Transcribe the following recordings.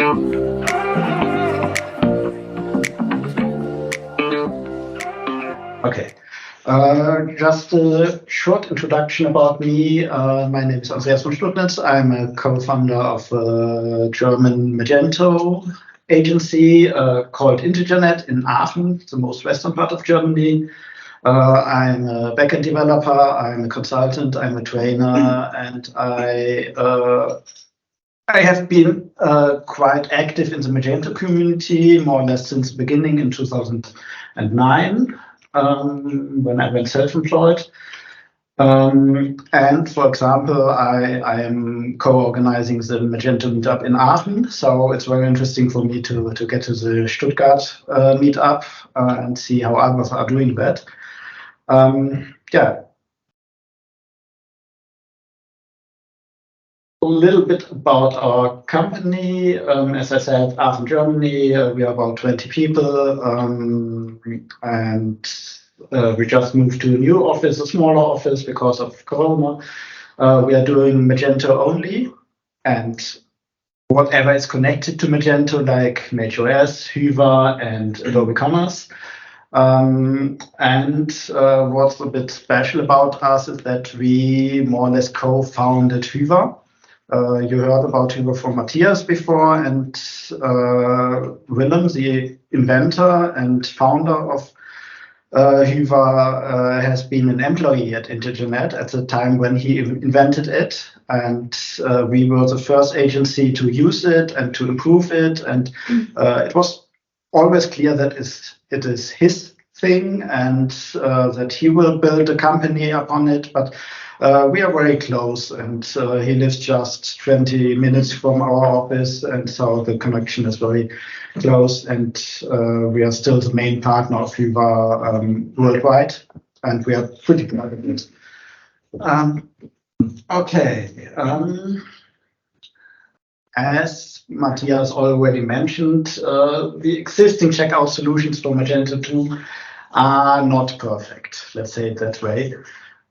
Okay. Just a short introduction about me. My name is Andreas von Studnitz. I'm a co-founder of a German Magento agency called Internet in Aachen, the most western part of Germany. I'm a backend developer, I'm a consultant, I'm a trainer, and I have been quite active in the Magento community more or less since the beginning in 2009. When I went self-employed. And for example, I am co-organizing the Magento meetup in Aachen. So it's very interesting for me to get to the Stuttgart meetup and see how others are doing that. Yeah. A little bit about our company. As I said, Aachen, Germany, we are about 20 people, and we just moved to a new office, a smaller office because of Corona. We are doing Magento only, and whatever is connected to Magento, like MageOS, Hyvä, and Adobe Commerce. And what's a bit special about us is that we more or less co-founded Hyvä. You heard about Hyvä from Matthias before, and Willem, the inventor and founder of Hyvä, has been an employee at Internet at the time when he invented it, and we were the first agency to use it and to improve it, and it was always clear that it is his thing and that he will build a company upon it, but we are very close, and he lives just 20 minutes from our office, and so the connection is very close, and we are still the main partner of Hyvä worldwide, and we are pretty proud of it. Okay. As Matthias already mentioned, the existing checkout solutions for Magento 2 are not perfect, let's say it that way.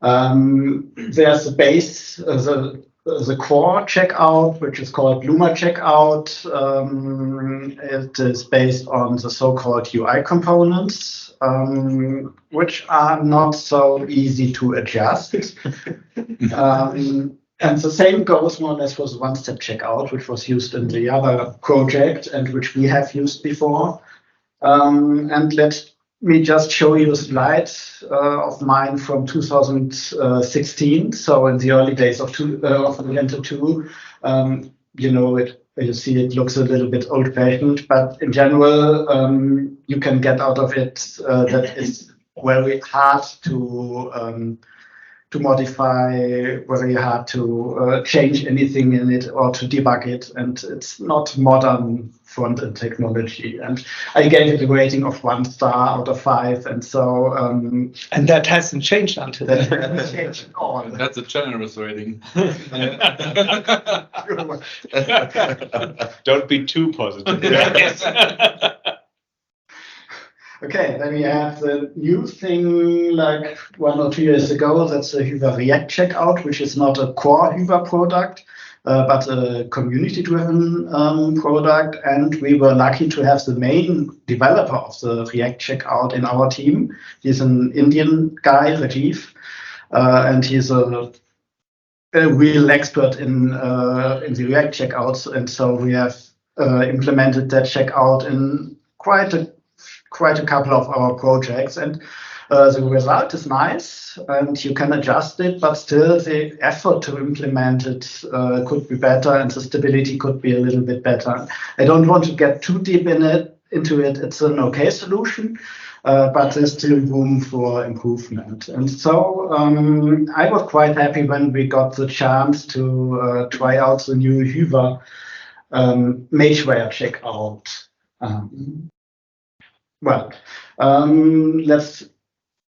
There's a base, the core checkout, which is called Luma Checkout. It is based on the so-called UI components, which are not so easy to adjust. And the same goes more or less for the one-step checkout, which was used in the other project and which we have used before. And let me just show you a slide of mine from 2016. So in the early days of Magento 2, you see it looks a little bit old-fashioned, but in general, you can get out of it that it's very hard to modify, very hard to change anything in it or to debug it, and it's not modern front-end technology. And I gave it a rating of 1 star out of 5, and so and that hasn't changed until then. That hasn't changed at all. That's a generous rating. Don't be too positive. Okay, then we have the new thing like 1 or 2 years ago. That's the Hyvä React Checkout, which is not a core Hyvä product, but a community-driven product. And we were lucky to have the main developer of the React Checkout in our team. He's an Indian guy, Rajiv, and he's a real expert in the React checkouts. And so we have implemented that checkout in quite a couple of our projects, and the result is nice, and you can adjust it, but still the effort to implement it could be better, and the stability could be a little bit better. I don't want to get too deep into it. It's an okay solution, but there's still room for improvement. And so I was quite happy when we got the chance to try out the new Hyvä Magewire Checkout. Let's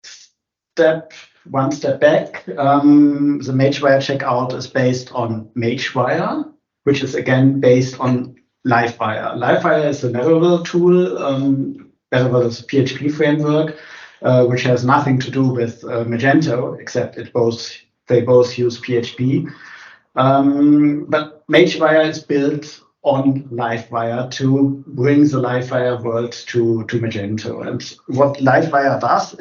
step one step back. The Magewire Checkout is based on Magewire, which is again based on Livewire. Livewire is a Laravel tool. Laravel is a PHP framework, which has nothing to do with Magento, except they both use PHP. But Magewire is built on Livewire to bring the Livewire world to Magento. And what Livewire does,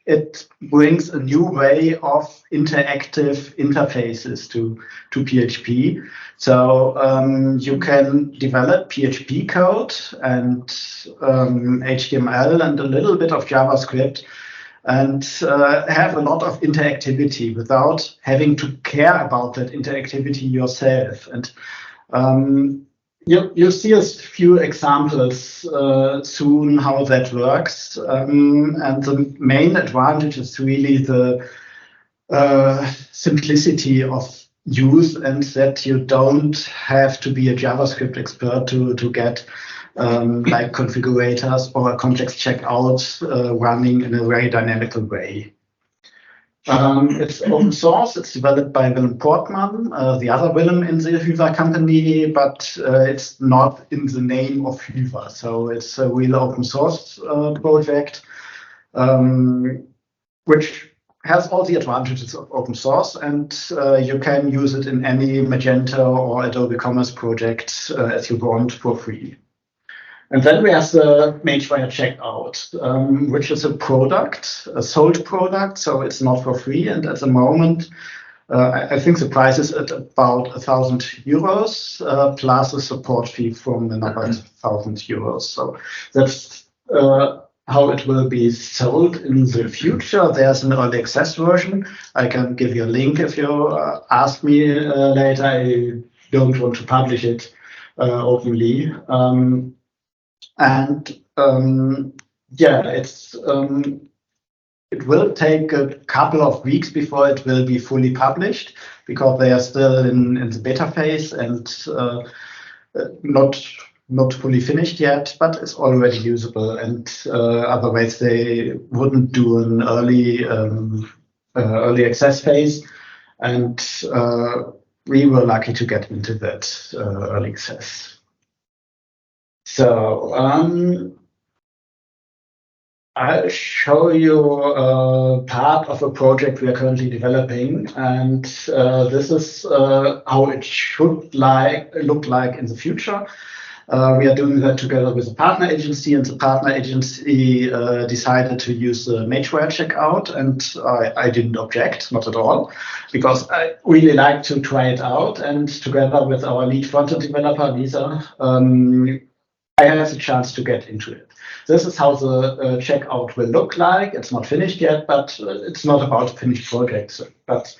it brings a new way of interactive interfaces to PHP. So you can develop PHP code and HTML and a little bit of JavaScript and have a lot of interactivity without having to care about that interactivity yourself. And you'll see a few examples soon how that works. And the main advantage is really the simplicity of use, and that you don't have to be a JavaScript expert to get like configurators or a complex checkout running in a very dynamical way. It's open source. It's developed by Willem Portman, the other Willem in the Hyvä company, but it's not in the name of Hyvä. So it's a real open source project, which has all the advantages of open source, and you can use it in any Magento or Adobe Commerce project as you want for free. And then we have the Magewire Checkout, which is a product, a sold product, so it's not for free. And at the moment, I think the price is at about €1,000 plus a support fee from another €1,000. So that's how it will be sold in the future. There's an early access version. I can give you a link if you ask me later. I don't want to publish it openly. It will take a couple of weeks before it will be fully published, because they are still in the beta phase and not fully finished yet, but it's already usable. And otherwise they wouldn't do an early access phase. And we were lucky to get into that early access. So I'll show you part of a project we are currently developing, and this is how it should look like in the future. We are doing that together with a partner agency, and the partner agency decided to use the Magewire Checkout, and I didn't object, not at all, because I really like to try it out. And together with our lead front-end developer, Lisa, I had the chance to get into it. This is how the checkout will look like. It's not finished yet, but it's not about finished projects, but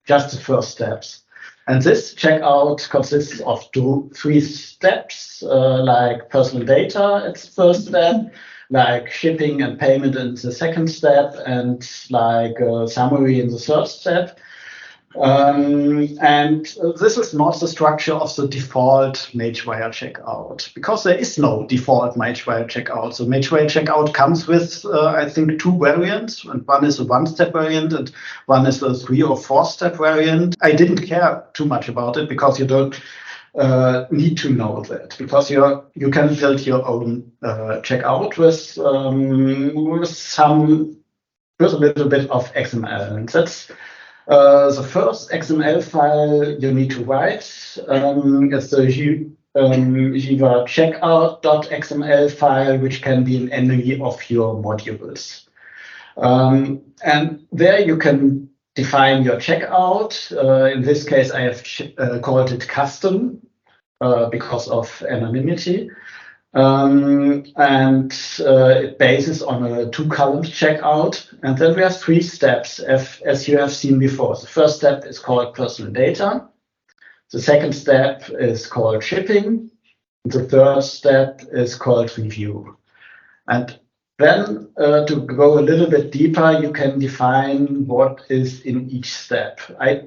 just the first steps. And this checkout consists of three steps, like personal data, it's the first step, like shipping and payment in the second step, and like a summary in the third step. And this is not the structure of the default Magewire Checkout, because there is no default Magewire Checkout. So Magewire Checkout comes with, I think, two variants, and one is a one-step variant and one is a 3 or 4-step variant. I didn't care too much about it, because you don't need to know that, because you can build your own checkout with a little bit of XML, and that's the first XML file you need to write. It's the Hyvä Checkout.xml file, which can be in any of your modules. And there you can define your checkout. In this case, I have called it custom because of anonymity. And it bases on a 2-column checkout. And then we have 3 steps, as you have seen before. The first step is called personal data. The second step is called shipping. The third step is called review. And then to go a little bit deeper, you can define what is in each step. I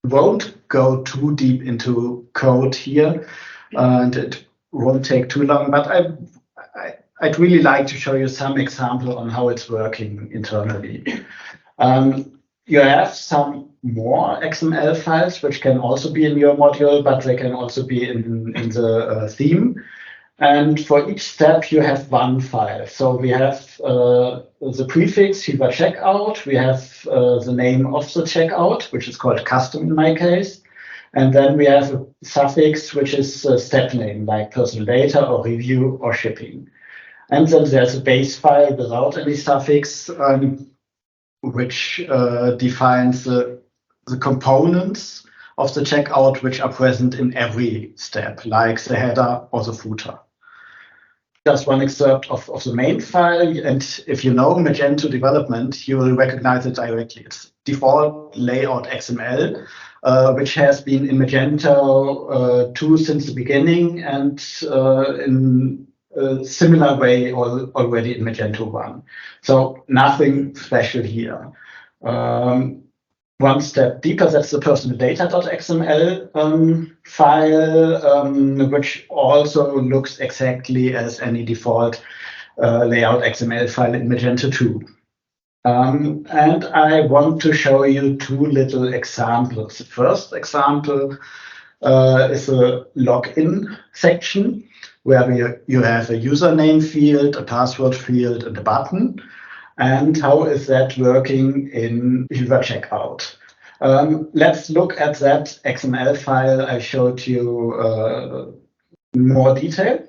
won't go too deep into code here, and it won't take too long, but I'd really like to show you some example on how it's working internally. You have some more XML files, which can also be in your module, but they can also be in the theme. And for each step, you have one file. So we have the prefix Hyvä Checkout. We have the name of the checkout, which is called custom in my case. And then we have a suffix, which is a step name, like personal data or review or shipping. And then there's a base file without any suffix, which defines the components of the checkout which are present in every step, like the header or the footer. Just one excerpt of the main file, and if you know Magento development, you will recognize it directly. It's default layout XML, which has been in Magento 2 since the beginning, and in a similar way already in Magento 1. So nothing special here. One step deeper, that's the personal data.xml file, which also looks exactly as any default layout XML file in Magento 2. And I want to show you two little examples. The first example is a login section where you have a username field, a password field, and a button. And how is that working in Hyvä Checkout? Let's look at that XML file I showed you in more detail.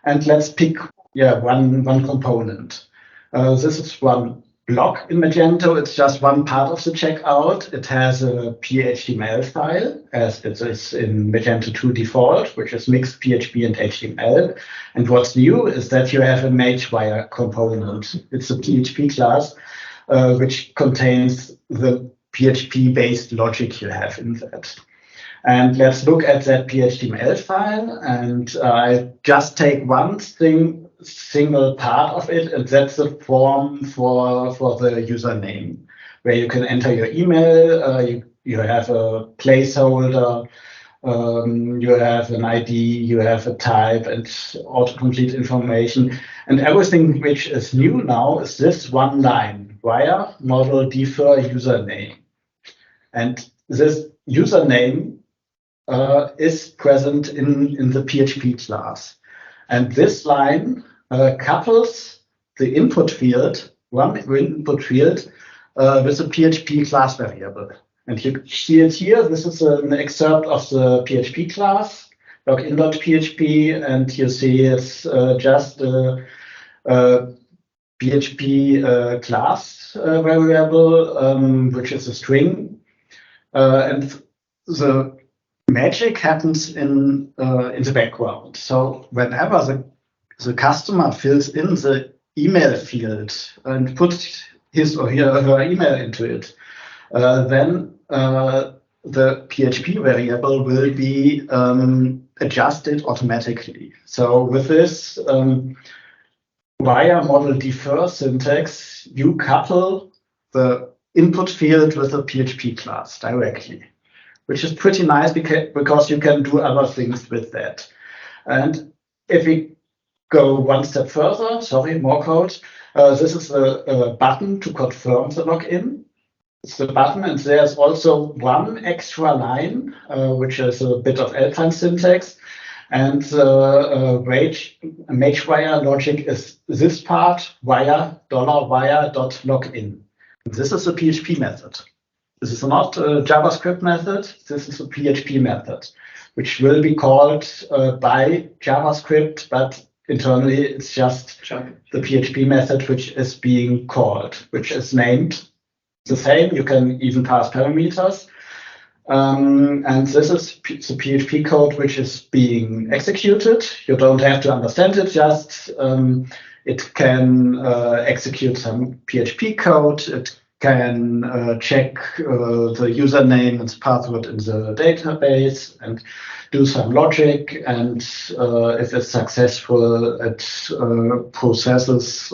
And let's pick one component. This is one block in Magento. It's just one part of the checkout. It has a PHTML file, as it is in Magento 2 default, which is mixed PHP and HTML. And what's new is that you have a Magewire component. It's a PHP class, which contains the PHP-based logic you have in that. And let's look at that PHTML file. And I just take one single part of it, and that's the form for the username, where you can enter your email, you have a placeholder, you have an ID, you have a type, and autocomplete information. And everything which is new now is this one line, wire model defer username. And this username is present in the PHP class. And this line couples the input field, one input field, with a PHP class variable. And you see it here. This is an excerpt of the PHP class, login.php, and you see it's just a PHP class variable, which is a string. And the magic happens in the background. So whenever the customer fills in the email field and puts his or her email into it, then the PHP variable will be adjusted automatically. So with this wire model defer syntax, you couple the input field with the PHP class directly, which is pretty nice because you can do other things with that. And if we go one step further, sorry, more code, this is a button to confirm the login. It's the button, and there's also one extra line, which is a bit of Alpine syntax. And Magewire logic is this part, wire $wire.login. This is a PHP method. This is not a JavaScript method. This is a PHP method, which will be called by JavaScript, but internally it's just the PHP method which is being called, which is named the same. You can even pass parameters. And this is the PHP code which is being executed. You don't have to understand it, just it can execute some PHP code. It can check the username and password in the database and do some logic. And if it's successful, it processes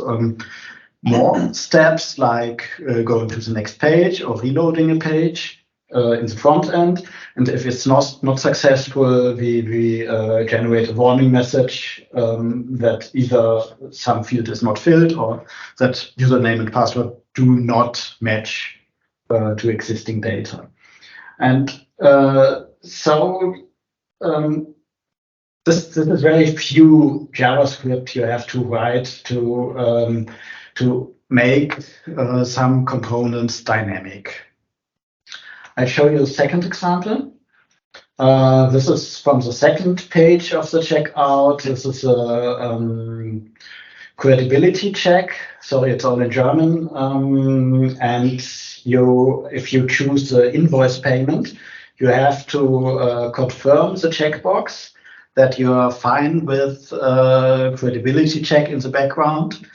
more steps, like going to the next page or reloading a page in the front end. And if it's not successful, we generate a warning message that either some field is not filled or that username and password do not match to existing data. And so this is very few JavaScript you have to write to make some components dynamic. I'll show you a second example. This is from the second page of the checkout. This is a credibility check. Sorry, it's all in German. And if you choose the invoice payment, you have to confirm the checkbox that you are fine with credibility check in the background.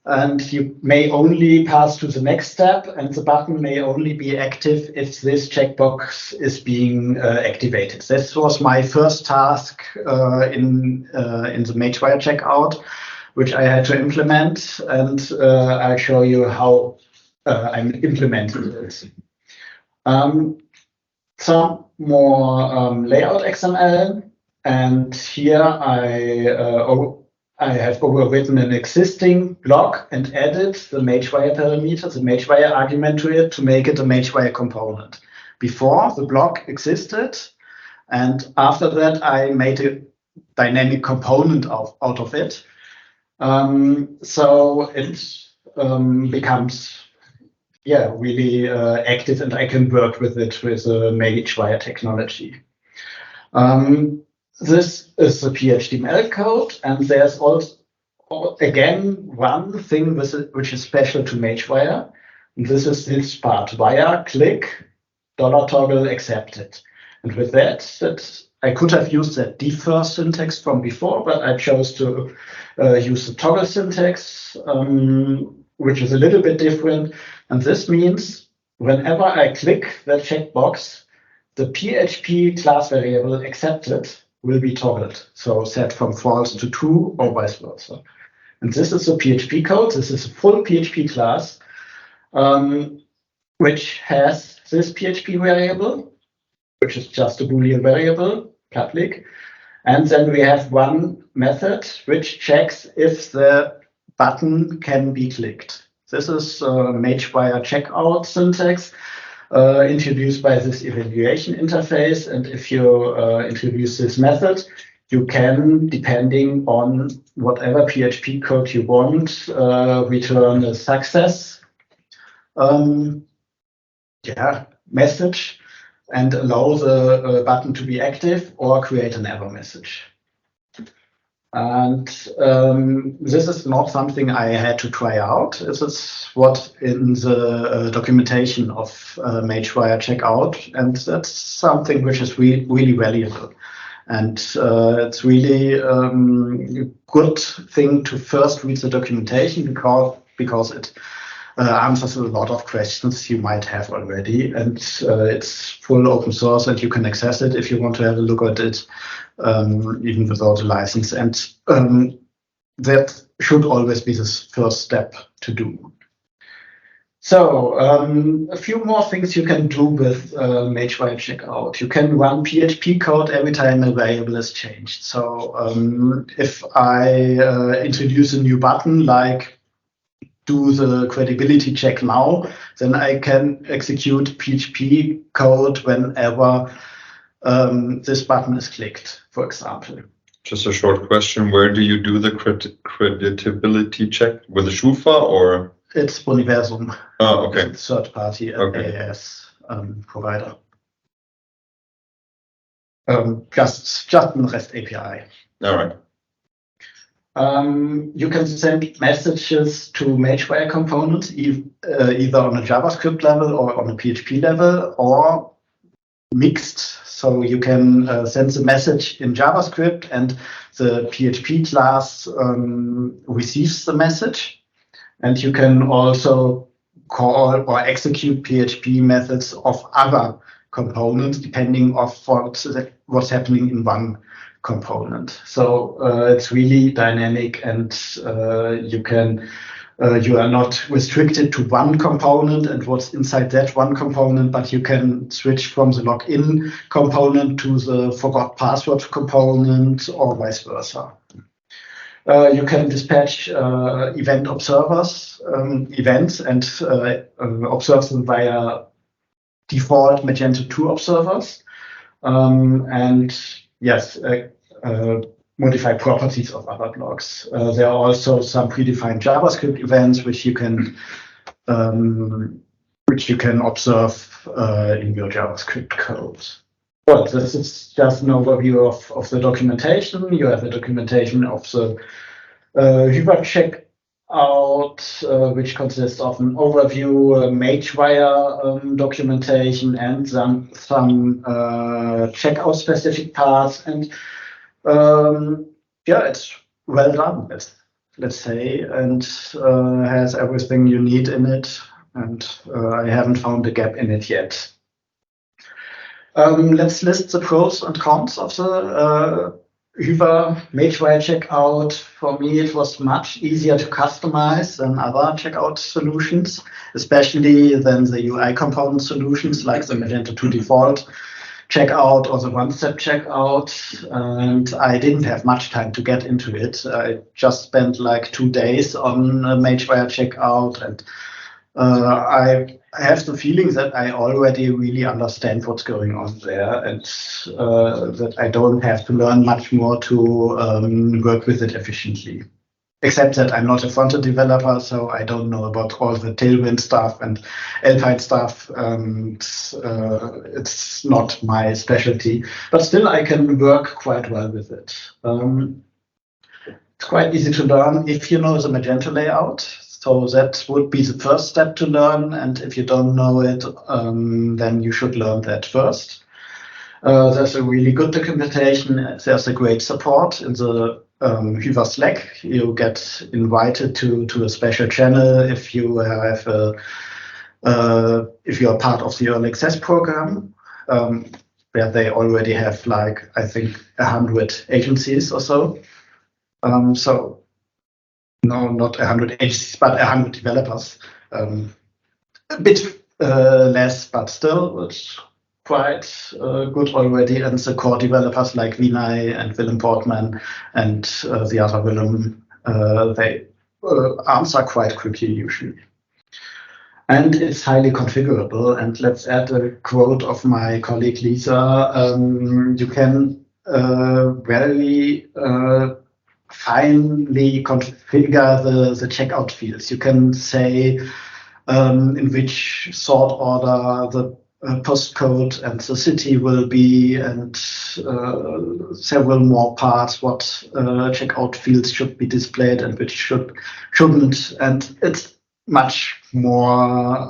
And you may only pass to the next step, and the button may only be active if this checkbox is being activated. This was my first task in the Magewire checkout, which I had to implement, and I'll show you how I'm implementing this. Some more layout XML, and here I have overwritten an existing block and added the Magewire parameter, the Magewire argument to it to make it a Magewire component. Before, the block existed, and after that, I made a dynamic component out of it. So it becomes really active, and I can work with it with the Magewire technology. This is the PHTML code, and there's also, again, one thing which is special to Magewire. This is this part, wire, click, $toggle accepted. And with that, I could have used that defer syntax from before, but I chose to use the toggle syntax, which is a little bit different. And this means whenever I click the checkbox, the PHP class variable accepted will be toggled, so set from false to true or vice versa. And this is the PHP code. This is a full PHP class, which has this PHP variable, which is just a Boolean variable, public. And then we have one method which checks if the button can be clicked. This is Magewire checkout syntax. Introduced by this evaluation interface, and if you introduce this method, you can, depending on whatever PHP code you want, return a success message and allow the button to be active or create an error message. And this is not something I had to try out. This is what in the documentation of Magewire Checkout, and that's something which is really valuable. And it's really a good thing to first read the documentation because it answers a lot of questions you might have already, and it's full open source, and you can access it if you want to have a look at it, even without a license. And that should always be the first step to do. So a few more things you can do with Magewire Checkout. You can run PHP code every time a variable is changed. So if I introduce a new button like do the credibility check now, then I can execute PHP code whenever this button is clicked, for example. Just a short question. Where do you do the credibility check? With a Schufa or? It's Universum. Oh, okay. Third-party AAS provider. Just a REST API. All right. You can send messages to Magewire components either on a JavaScript level or on a PHP level, or mixed. So you can send the message in JavaScript, and the PHP class receives the message. And you can also call or execute PHP methods of other components depending on what's happening in one component. So it's really dynamic, and you are not restricted to one component and what's inside that one component, but you can switch from the login component to the forgot password component or vice versa. You can dispatch event observers, events, and observe them via default Magento 2 observers. And yes, modify properties of other blocks. There are also some predefined JavaScript events which you can observe in your JavaScript code. Well, this is just an overview of the documentation. You have the documentation of the Hyvä Checkout, which consists of an overview, Magewire documentation, and some checkout specific parts. And yeah, it's well done, let's say, and has everything you need in it. And I haven't found a gap in it yet. Let's list the pros and cons of the Hyvä Magewire Checkout. For me, it was much easier to customize than other checkout solutions, especially than the UI component solutions like the Magento 2 default checkout or the one-step checkout. And I didn't have much time to get into it. I just spent like 2 days on Magewire Checkout, and I have the feeling that I already really understand what's going on there, and that I don't have to learn much more to work with it efficiently. Except that I'm not a front-end developer, so I don't know about all the Tailwind stuff and Alpine stuff. It's not my specialty, but still I can work quite well with it. It's quite easy to learn if you know the Magento layout. So that would be the first step to learn, and if you don't know it, then you should learn that first. There's a really good documentation. There's a great support in the Hyvä Slack. You get invited to a special channel if you have if you are part of the early access program, where they already have like I think 100 agencies or so. No, not 100 agencies, but 100 developers. A bit less, but still it's quite good already. And the core developers like Vinay and Willem Portman and the other Willem, they answer quite quickly usually. And it's highly configurable. And let's add a quote of my colleague Lisa. You can very finely configure the checkout fields. You can say in which sort order the postcode and the city will be, and several more parts, what checkout fields should be displayed and which shouldn't. And it's much more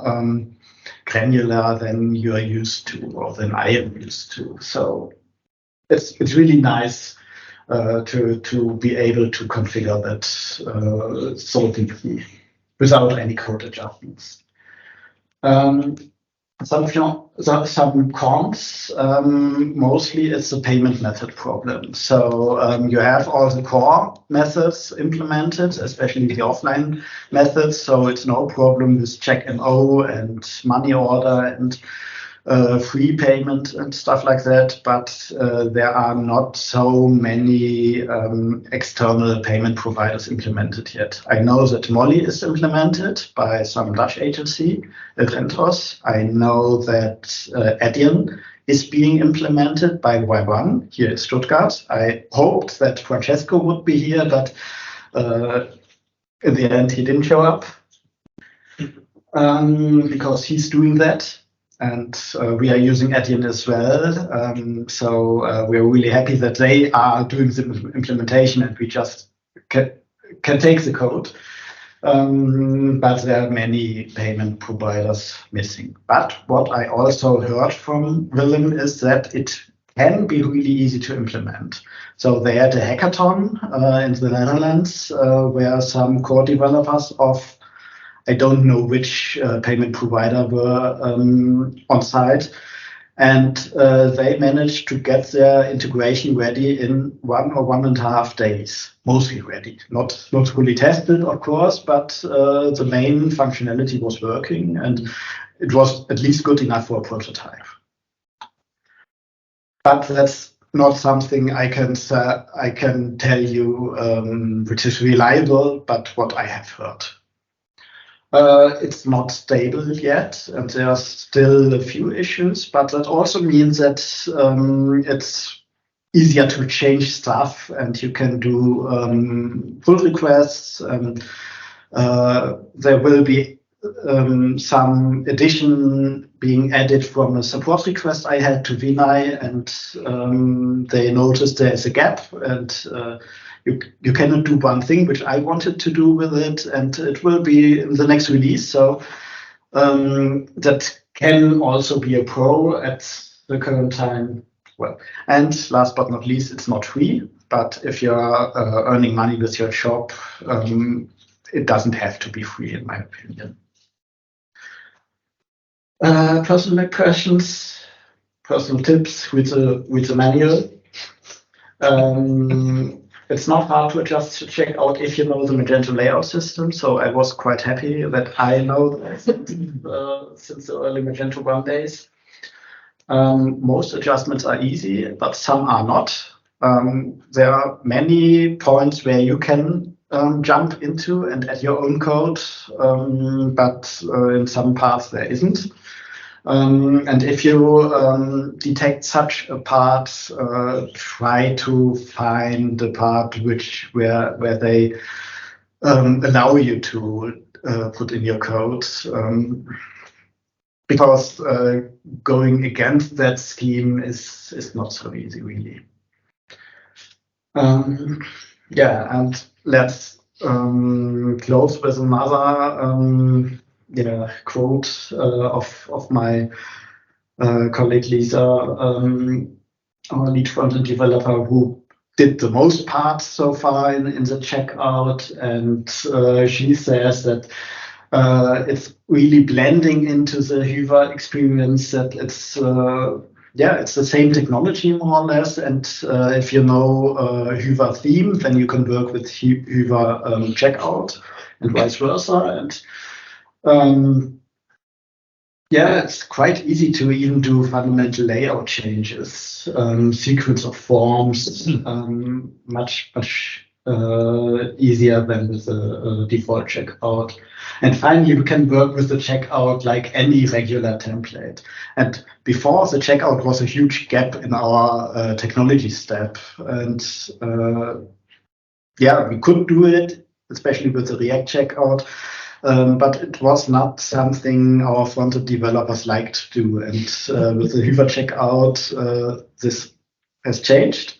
granular than you are used to, or than I am used to. So it's really nice to be able to configure that so deeply without any code adjustments. Some cons, mostly it's a payment method problem. So you have all the core methods implemented, especially the offline methods. So it's no problem with check MO and money order and free payment and stuff like that, but there are not so many external payment providers implemented yet. I know that Molly is implemented by some Dutch agency, Rentos. I know that Adyen is being implemented by Y1 here in Stuttgart. I hoped that Francesco would be here, but in the end he didn't show up because he's doing that. And we are using Adyen as well. So we're really happy that they are doing the implementation and we just can take the code. But there are many payment providers missing. But what I also heard from Willem is that it can be really easy to implement. So they had a hackathon in the Netherlands where some core developers of I don't know which payment provider were on site, and they managed to get their integration ready in 1 or 1.5 days, mostly ready. Not fully tested, of course, but the main functionality was working, and it was at least good enough for a prototype. But that's not something I can tell you which is reliable, but what I have heard. It's not stable yet, and there are still a few issues, but that also means that it's easier to change stuff, and you can do pull requests. There will be some addition being added from a support request I had to Vinay, and they noticed there's a gap, and you cannot do one thing which I wanted to do with it, and it will be in the next release. So that can also be a pro at the current time. Well, and last but not least, it's not free, but if you're earning money with your job, it doesn't have to be free, in my opinion. Personal questions, personal tips with the manual. It's not hard to adjust to check out if you know the Magento layout system. So I was quite happy that I know that since the early Magento 1 days. Most adjustments are easy, but some are not. There are many points where you can jump into and add your own code, but in some parts there isn't. And if you detect such a part, try to find the part where they allow you to put in your code, because going against that scheme is not so easy, really. Yeah, and let's close with another quote of my colleague Lisa, our lead front-end developer, who did the most parts so far in the checkout, and she says that it's really blending into the Hyvä experience, that it's the same technology more or less, and if you know Hyvä theme, then you can work with Hyvä checkout and vice versa. And it's quite easy to even do fundamental layout changes, sequence of forms, much easier than with the default checkout. And finally, we can work with the checkout like any regular template. And before, the checkout was a huge gap in our technology step. And we could do it, especially with the React checkout. But it was not something our front-end developers liked to do. And with the Hyvä checkout, this has changed.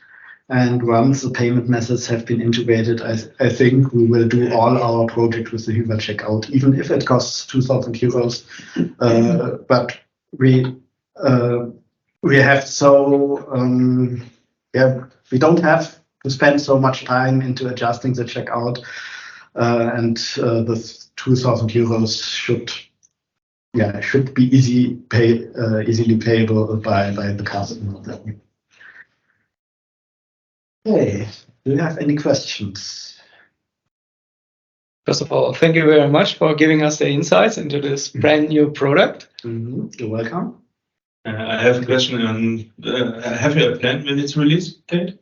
And once the payment methods have been integrated, I think we will do all our project with the Hyvä checkout, even if it costs 2,000 euros. But we have we don't have to spend so much time into adjusting the checkout, and the 2,000 euros should be easily payable by the customer. Okay, do you have any questions? First of all, thank you very much for giving us the insights into this brand new product. You're welcome. I have a question on, have you a plan when it's release date?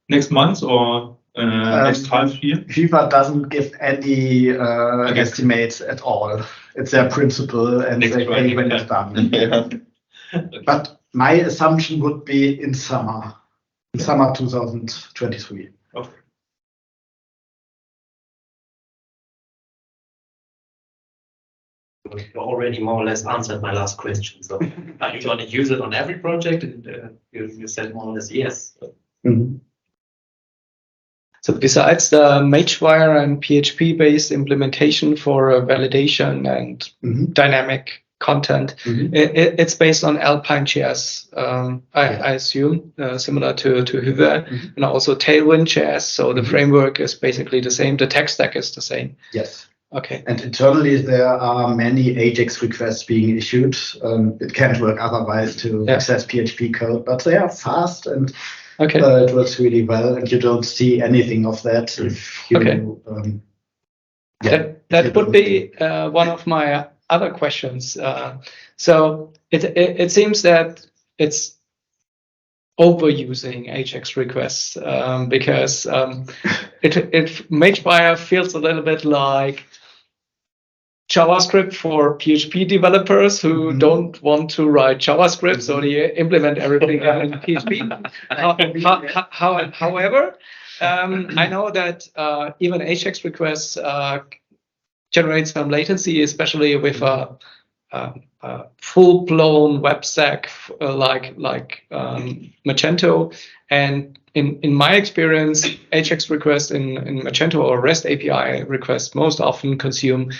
Next month or next half year? Hyvä doesn't give any estimates at all. It's their principle, and they pay when it's done. But my assumption would be in summer 2023. Okay. You already more or less answered my last question. So, are you going to use it on every project? And you said more or less yes. Mm-hmm. So besides the Magewire and PHP-based implementation for validation and dynamic content, it's based on Alpine.js, I assume, similar to Hyvä, and also Tailwind.js. So the framework is basically the same. The tech stack is the same. Yes. Okay. And internally, there are many Ajax requests being issued. It can't work otherwise to access PHP code, but they are fast and it works really well. And you don't see anything of that if you. That would be one of my other questions. So it seems that it's overusing Ajax requests because Magewire feels a little bit like JavaScript for PHP developers who don't want to write JavaScript, so they implement everything in PHP. However, I know that even Ajax requests generate some latency, especially with a full-blown web stack like Magento. And in my experience, AJAX requests in Magento or REST API requests most often consume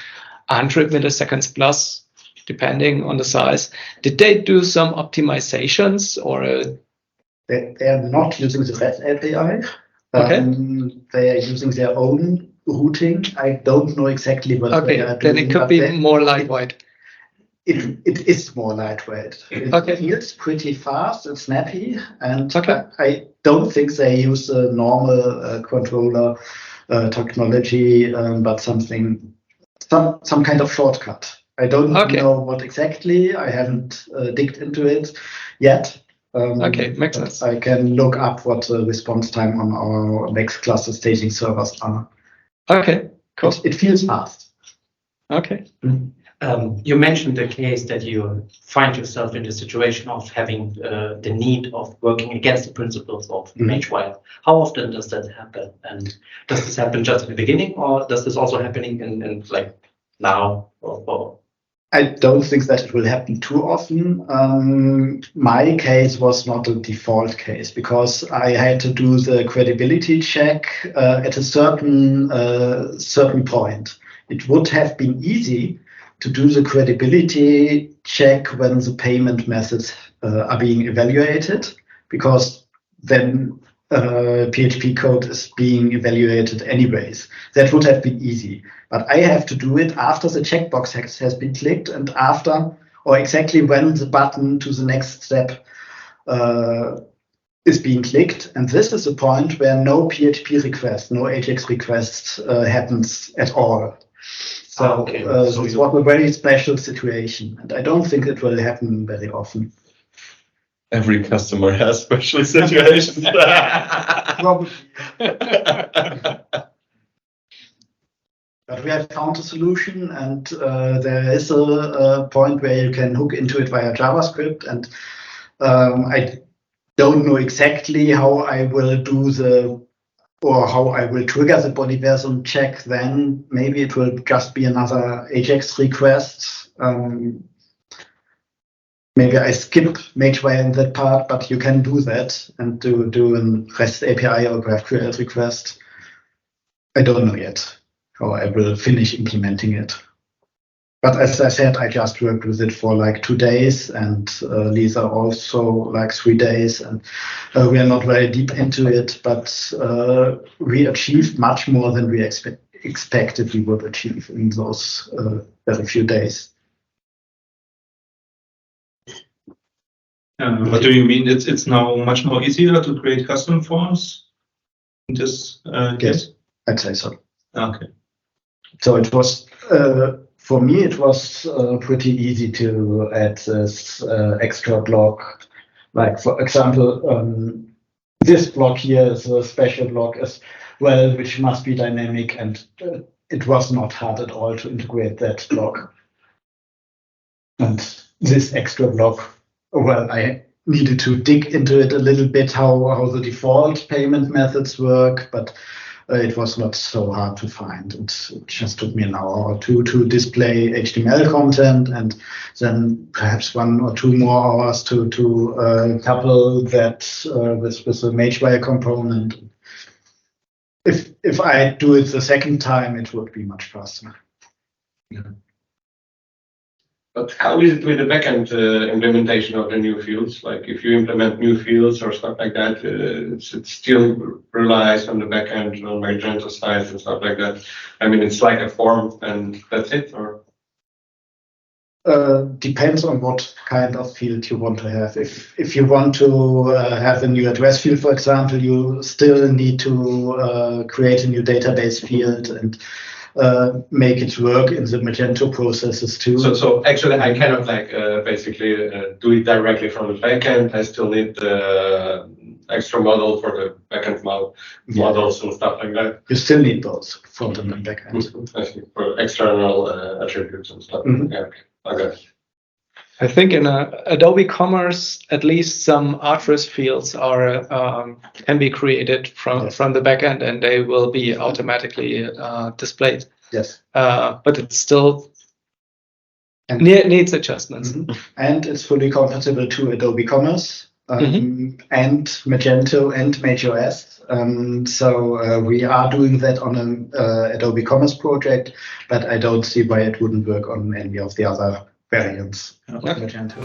100 milliseconds plus, depending on the size. Did they do some optimizations or? They are not using the REST API. Okay. They are using their own routing. I don't know exactly what they are doing. Then it could be more lightweight. It is more lightweight. It feels pretty fast and snappy, and I don't think they use a normal controller technology, but some kind of shortcut. I don't know what exactly. I haven't digged into it yet. Makes sense. I can look up what the response time on our next cluster staging servers are. Okay, cool. It feels fast. Okay. You mentioned the case that you find yourself in the situation of having the need of working against the principles of Magewire. How often does that happen? And does this happen just at the beginning, or does this also happening in like now? Or? I don't think that it will happen too often. My case was not a default case because I had to do the credibility check at a certain point. It would have been easy to do the credibility check when the payment methods are being evaluated, because then PHP code is being evaluated anyways. That would have been easy. But I have to do it after the checkbox has been clicked and after, or exactly when the button to the next step is being clicked. And this is a point where no PHP request, no AJAX request happens at all. So this was a very special situation, and I don't think it will happen very often. Every customer has special situations. Probably. But we have found a solution, and there is a point where you can hook into it via JavaScript, and I don't know exactly how I will do how I will trigger the Bodiversum check then. Maybe it will just be another AJAX request. Maybe I skip Magewire in that part, but you can do that and do a REST API or GraphQL request. I don't know yet how I will finish implementing it. But as I said, I just worked with it for like 2 days, and Lisa also like 3 days, and we are not very deep into it, but we achieved much more than we expected we would achieve in those very few days. What do you mean? It's now much more easier to create custom forms in this case? Yes, I'd say so. Okay. So it was, for me, it was pretty easy to add this extra block. Like, for example, this block here is a special block as well, which must be dynamic, and it was not hard at all to integrate that block. And this extra block, well, I needed to dig into it a little bit, how the default payment methods work, but it was not so hard to find. It just took me an hour or two to display HTML content, and then perhaps 1 or 2 more hours to couple that with the Magewire component. If I do it the second time, it would be much faster. Yeah. But how is it with the backend implementation of the new fields? Like if you implement new fields or stuff like that, it still relies on the backend, on Magento side and stuff like that. I mean, it's like a form and that's it, or? Depends on what kind of field you want to have. If you want to have a new address field, for example, you still need to create a new database field and make it work in the Magento processes too. So actually, I cannot like basically do it directly from the backend. I still need the extra model for the backend models and stuff like that. You still need those front end and backend. I see, for external attributes and stuff. Yeah, okay. I think in Adobe Commerce, at least some address fields are can be created from the backend, and they will be automatically displayed. Yes. But it still And- needs adjustments. And it's fully compatible to Adobe Commerce and Magento and MageOS. So we are doing that on an Adobe Commerce project, but I don't see why it wouldn't work on any of the other variants of Magento.